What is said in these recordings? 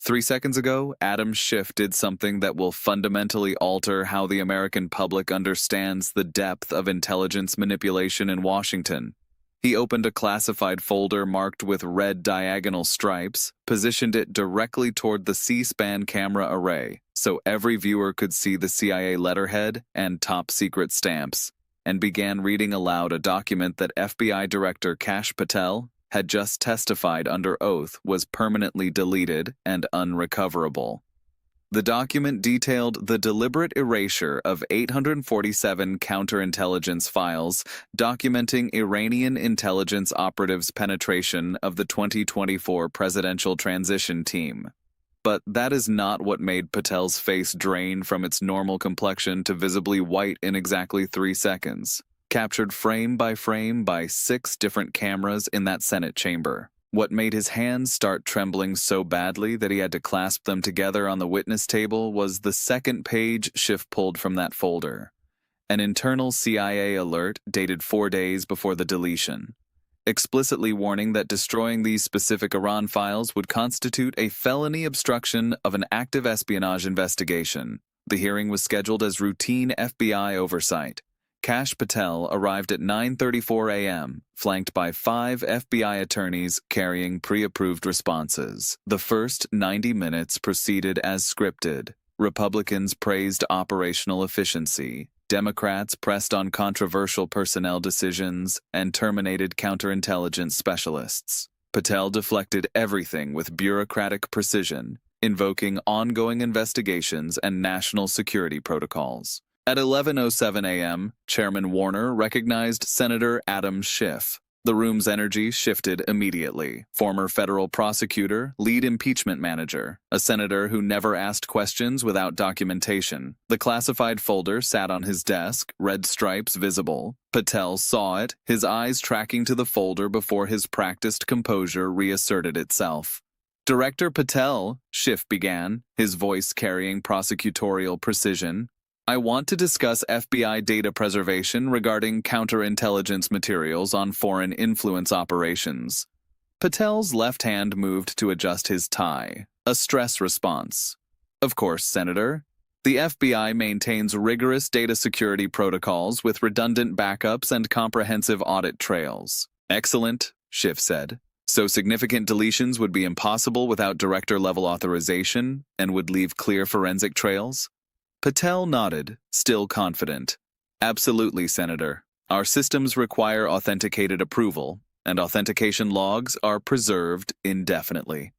3 seconds ago, Adam Schiff did something that will fundamentally alter how the American public understands the depth of intelligence manipulation in Washington. He opened a classified folder marked with red diagonal stripes, positioned it directly toward the C-SPAN camera array, so every viewer could see the CIA letterhead and top-secret stamps, and began reading aloud a document that FBI Director Kash Patel had just testified under oath was permanently deleted and unrecoverable. The document detailed the deliberate erasure of 847 counterintelligence files documenting Iranian intelligence operatives' penetration of the 2024 presidential transition team. But that is not what made Patel's face drain from its normal complexion to visibly white in exactly 3 seconds, captured frame by 6 different cameras in that Senate chamber. What made his hands start trembling so badly that he had to clasp them together on the witness table was the second page Schiff pulled from that folder. An internal CIA alert dated 4 days before the deletion, explicitly warning that destroying these specific Iran files would constitute a felony obstruction of an active espionage investigation. The hearing was scheduled as routine FBI oversight. Kash Patel arrived at 9:34 a.m., flanked by 5 FBI attorneys carrying pre-approved responses. The first 90 minutes proceeded as scripted. Republicans praised operational efficiency. Democrats pressed on controversial personnel decisions and terminated counterintelligence specialists. Patel deflected everything with bureaucratic precision, invoking ongoing investigations and national security protocols. At 11:07 a.m., Chairman Warner recognized Senator Adam Schiff. The room's energy shifted immediately. Former federal prosecutor, lead impeachment manager, a senator who never asked questions without documentation. The classified folder sat on his desk, red stripes visible. Patel saw it, his eyes tracking to the folder before his practiced composure reasserted itself. Director Patel, Schiff began, his voice carrying prosecutorial precision. I want to discuss FBI data preservation regarding counterintelligence materials on foreign influence operations. Patel's left hand moved to adjust his tie, a stress response. Of course, Senator. The FBI maintains rigorous data security protocols with redundant backups and comprehensive audit trails. Excellent, Schiff said. So significant deletions would be impossible without director-level authorization and would leave clear forensic trails? Patel nodded, still confident. Absolutely, Senator. Our systems require authenticated approval, and authentication logs are preserved indefinitely.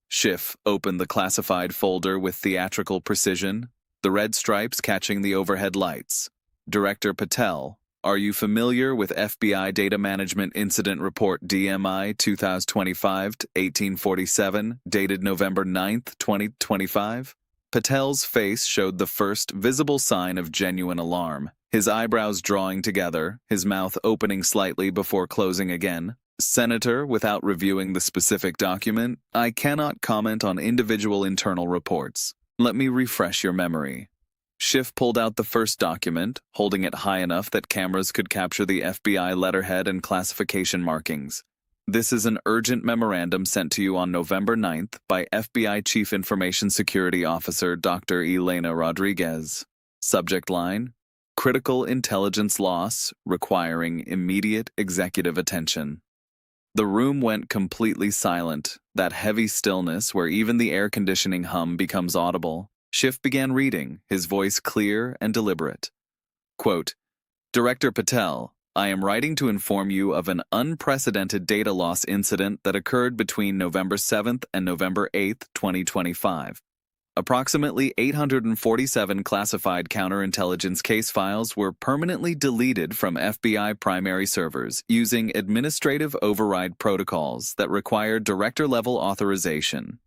Schiff opened the classified folder with theatrical precision, the red stripes catching the overhead lights. Director Patel, are you familiar with FBI Data Management Incident Report DMI 2025-1847, dated November 9, 2025? Patel's face showed the first visible sign of genuine alarm, his eyebrows drawing together, his mouth opening slightly before closing again. Senator, without reviewing the specific document, I cannot comment on individual internal reports. Let me refresh your memory. Schiff pulled out the first document, holding it high enough that cameras could capture the FBI letterhead and classification markings. This is an urgent memorandum sent to you on November 9th by FBI Chief Information Security Officer Dr. Elena Rodriguez. Subject line: Critical intelligence loss requiring immediate executive attention. The room went completely silent, that heavy stillness where even the air conditioning hum becomes audible. Schiff began reading, his voice clear and deliberate. Quote, Director Patel, I am writing to inform you of an unprecedented data loss incident that occurred between November 7th and November 8th, 2025. Approximately 847 classified counterintelligence case files were permanently deleted from FBI primary servers using administrative override protocols that require director-level authorization.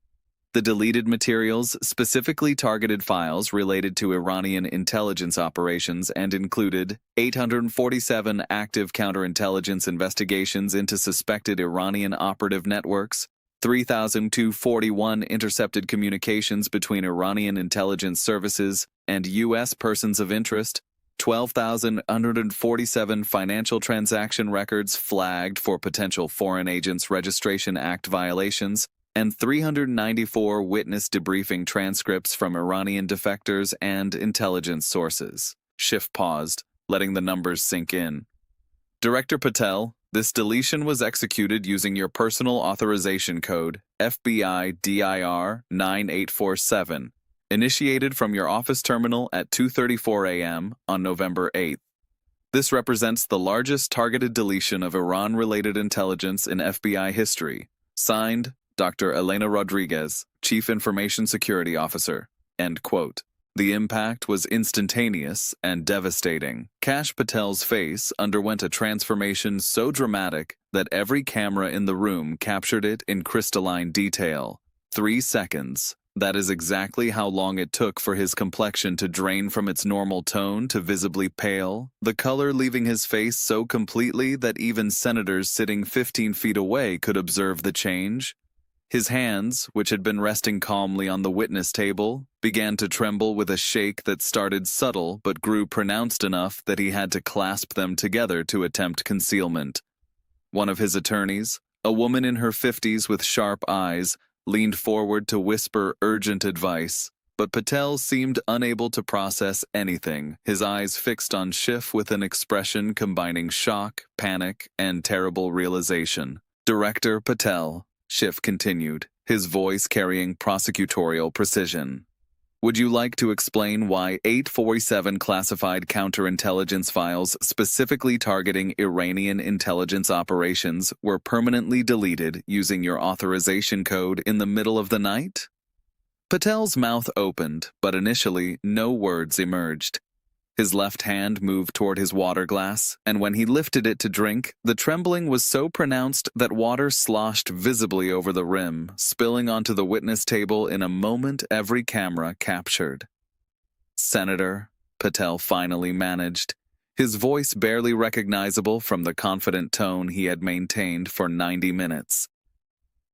The deleted materials specifically targeted files related to Iranian intelligence operations and included 847 active counterintelligence investigations into suspected Iranian operative networks, 3,241 intercepted communications between Iranian intelligence services and U.S. persons of interest, 12,147 financial transaction records flagged for potential Foreign Agents Registration Act violations, and 394 witness debriefing transcripts from Iranian defectors and intelligence sources. Schiff paused, letting the numbers sink in. Director Patel, this deletion was executed using your personal authorization code, FBI DIR 9847, initiated from your office terminal at 2:34 a.m. on November 8th. This represents the largest targeted deletion of Iran-related intelligence in FBI history. Signed, Dr. Elena Rodriguez, Chief Information Security Officer. End quote. The impact was instantaneous and devastating. Kash Patel's face underwent a transformation so dramatic that every camera in the room captured it in crystalline detail. 3 seconds. That is exactly how long it took for his complexion to drain from its normal tone to visibly pale, the color leaving his face so completely that even senators sitting 15 feet away could observe the change. His hands, which had been resting calmly on the witness table, began to tremble with a shake that started subtle but grew pronounced enough that he had to clasp them together to attempt concealment. One of his attorneys, a woman in her 50s with sharp eyes, leaned forward to whisper urgent advice, but Patel seemed unable to process anything, his eyes fixed on Schiff with an expression combining shock, panic, and terrible realization. Director Patel, Schiff continued, his voice carrying prosecutorial precision. Would you like to explain why 847 classified counterintelligence files specifically targeting Iranian intelligence operations were permanently deleted using your authorization code in the middle of the night? Patel's mouth opened, but initially no words emerged. His left hand moved toward his water glass, and when he lifted it to drink, the trembling was so pronounced that water sloshed visibly over the rim, spilling onto the witness table in a moment every camera captured. "Senator," Patel finally managed, his voice barely recognizable from the confident tone he had maintained for 90 minutes.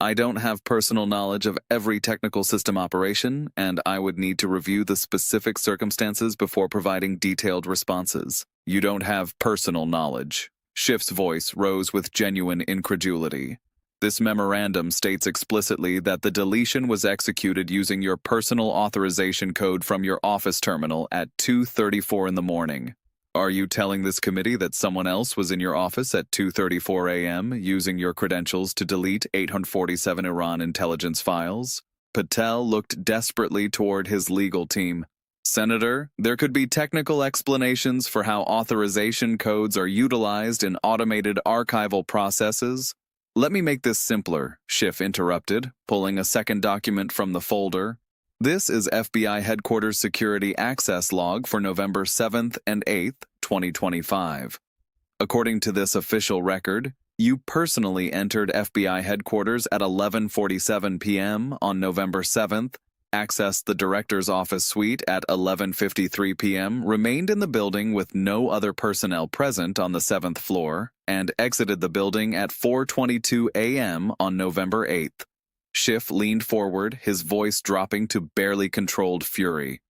"I don't have personal knowledge of every technical system operation, and I would need to review the specific circumstances before providing detailed responses." "You don't have personal knowledge." Schiff's voice rose with genuine incredulity. "This memorandum states explicitly that the deletion was executed using your personal authorization code from your office terminal at 2:34 in the morning. Are you telling this committee that someone else was in your office at 2:34 a.m. using your credentials to delete 847 Iran intelligence files?" Patel looked desperately toward his legal team. "Senator, there could be technical explanations for how authorization codes are utilized in automated archival processes." "Let me make this simpler," Schiff interrupted, pulling a second document from the folder. "This is FBI Headquarters Security Access Log for November 7th and 8th, 2025. According to this official record, you personally entered FBI headquarters at 11:47 p.m. on November 7th, accessed the director's office suite at 11:53 p.m., remained in the building with no other personnel present on the 7th floor, and exited the building at 4:22 a.m. on November 8th. Schiff leaned forward, his voice dropping to barely controlled fury.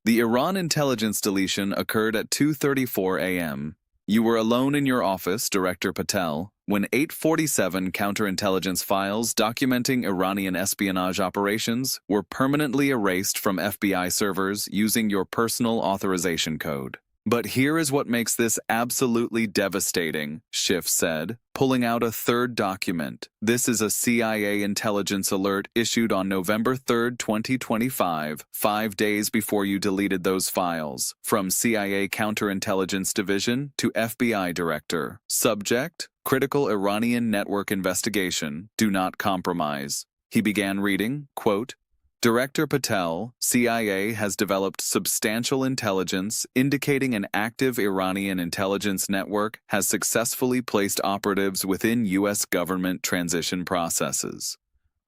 "The Iran intelligence deletion occurred at 2:34 a.m. You were alone in your office, Director Patel, when 847 counterintelligence files documenting Iranian espionage operations were permanently erased from FBI servers using your personal authorization code. But here is what makes this absolutely devastating," Schiff said, pulling out a third document. "This is a CIA intelligence alert issued on November 3rd, 2025, 5 days before you deleted those files, from CIA Counterintelligence Division to FBI Director. Subject, Critical Iranian Network Investigation. Do not compromise." He began reading, quote, "Director Patel, CIA has developed substantial intelligence indicating an active Iranian intelligence network has successfully placed operatives within U.S. government transition processes.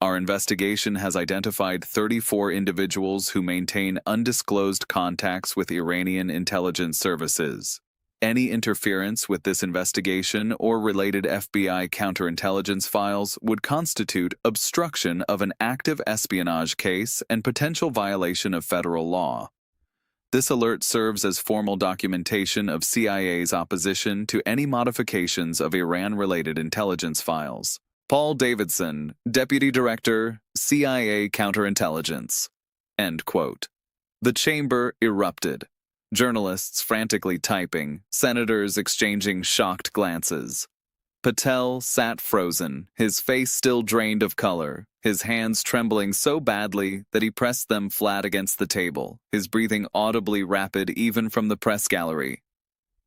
Our investigation has identified 34 individuals who maintain undisclosed contacts with Iranian intelligence services. Any interference with this investigation or related FBI counterintelligence files would constitute obstruction of an active espionage case and potential violation of federal law. This alert serves as formal documentation of CIA's opposition to any modifications of Iran-related intelligence files. Paul Davidson, Deputy Director, CIA Counterintelligence. End quote. The chamber erupted. Journalists frantically typing, senators exchanging shocked glances. Patel sat frozen, his face still drained of color, his hands trembling so badly that he pressed them flat against the table, his breathing audibly rapid even from the press gallery.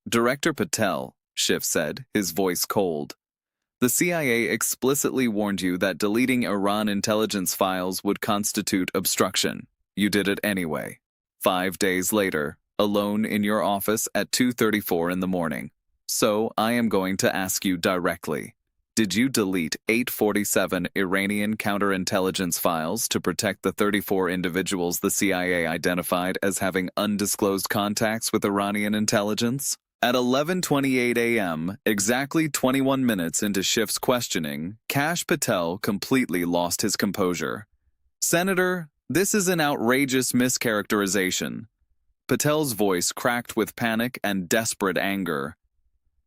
Director Patel, Schiff said, his voice cold. The CIA explicitly warned you that deleting Iran intelligence files would constitute obstruction. You did it anyway. 5 days later, alone in your office at 2:34 in the morning. So, I am going to ask you directly. Did you delete 847 Iranian counterintelligence files to protect the 34 individuals the CIA identified as having undisclosed contacts with Iranian intelligence? At 11:28 a.m., exactly 21 minutes into Schiff's questioning, Kash Patel completely lost his composure. Senator, this is an outrageous mischaracterization. Patel's voice cracked with panic and desperate anger.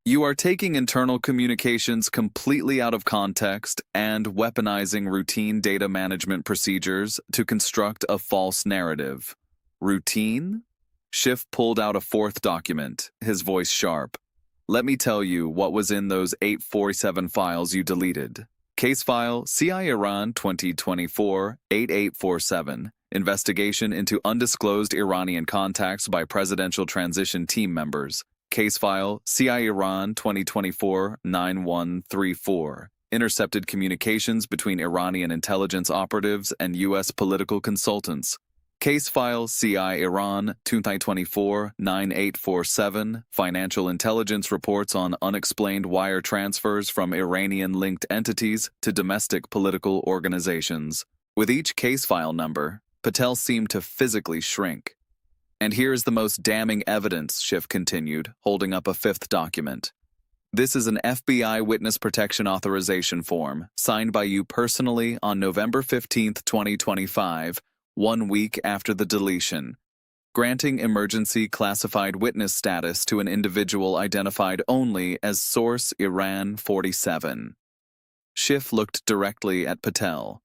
You are taking internal communications completely out of context and weaponizing routine data management procedures to construct a false narrative. Routine? Schiff pulled out a fourth document, his voice sharp. Let me tell you what was in those 847 files you deleted. Case file CIA Iran 2024-8847. Investigation into undisclosed Iranian contacts by presidential transition team members. Case file CIA Iran 2024-9134. Intercepted communications between Iranian intelligence operatives and U.S. political consultants. Case file CIA Iran 2024-9847. Financial intelligence reports on unexplained wire transfers from Iranian-linked entities to domestic political organizations. With each case file number, Patel seemed to physically shrink. And here's the most damning evidence, Schiff continued, holding up a fifth document. This is an FBI Witness Protection Authorization form, signed by you personally on November 15, 2025, 1 week after the deletion, granting emergency classified witness status to an individual identified only as Source Iran 47. Schiff looked directly at Patel.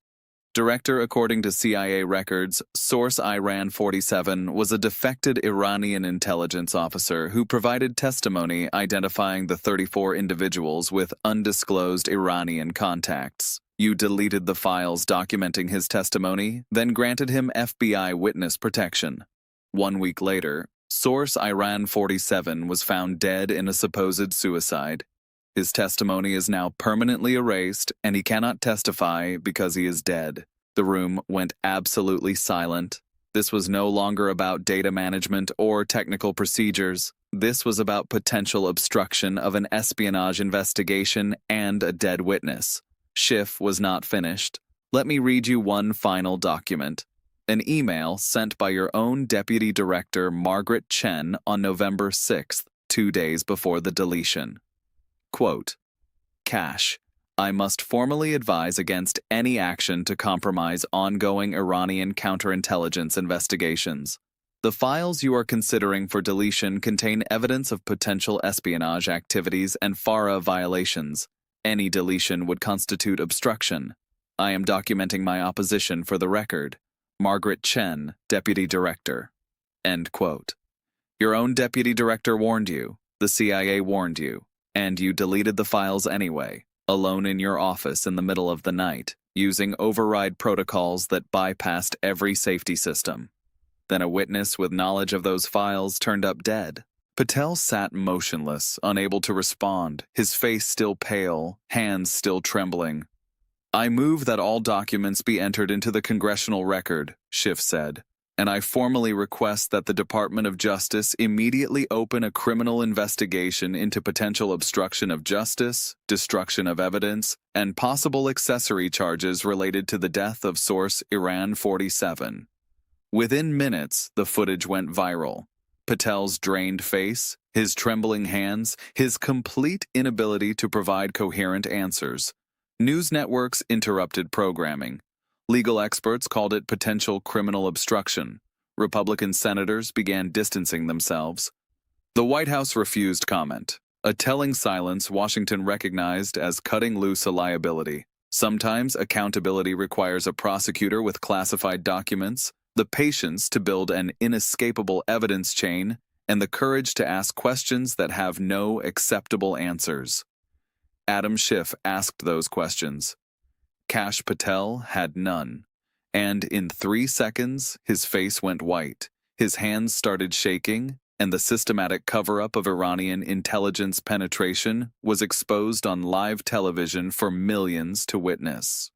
Director, according to CIA records, Source Iran 47 was a defected Iranian intelligence officer who provided testimony identifying the 34 individuals with undisclosed Iranian contacts. You deleted the files documenting his testimony, then granted him FBI witness protection. 1 week later, Source Iran 47 was found dead in a supposed suicide. His testimony is now permanently erased, and he cannot testify because he is dead. The room went absolutely silent. This was no longer about data management or technical procedures. This was about potential obstruction of an espionage investigation and a dead witness. Schiff was not finished. Let me read you one final document. An email sent by your own Deputy Director Margaret Chen on November 6th, 2 days before the deletion. Quote, Kash, I must formally advise against any action to compromise ongoing Iranian counterintelligence investigations. The files you are considering for deletion contain evidence of potential espionage activities and FARA violations. Any deletion would constitute obstruction. I am documenting my opposition for the record. Margaret Chen, Deputy Director. End quote. Your own Deputy Director warned you. The CIA warned you. And you deleted the files anyway, alone in your office in the middle of the night, using override protocols that bypassed every safety system. Then a witness with knowledge of those files turned up dead. Patel sat motionless, unable to respond, his face still pale, hands still trembling. I move that all documents be entered into the congressional record, Schiff said, and I formally request that the Department of Justice immediately open a criminal investigation into potential obstruction of justice, destruction of evidence, and possible accessory charges related to the death of Source Iran 47. Within minutes, the footage went viral. Patel's drained face, his trembling hands, his complete inability to provide coherent answers. News networks interrupted programming. Legal experts called it potential criminal obstruction. Republican senators began distancing themselves. The White House refused comment, a telling silence Washington recognized as cutting loose a liability. Sometimes accountability requires a prosecutor with classified documents, the patience to build an inescapable evidence chain, and the courage to ask questions that have no acceptable answers. Adam Schiff asked those questions. Kash Patel had none. And in 3 seconds, his face went white, his hands started shaking, and the systematic cover-up of Iranian intelligence penetration was exposed on live television for millions to witness.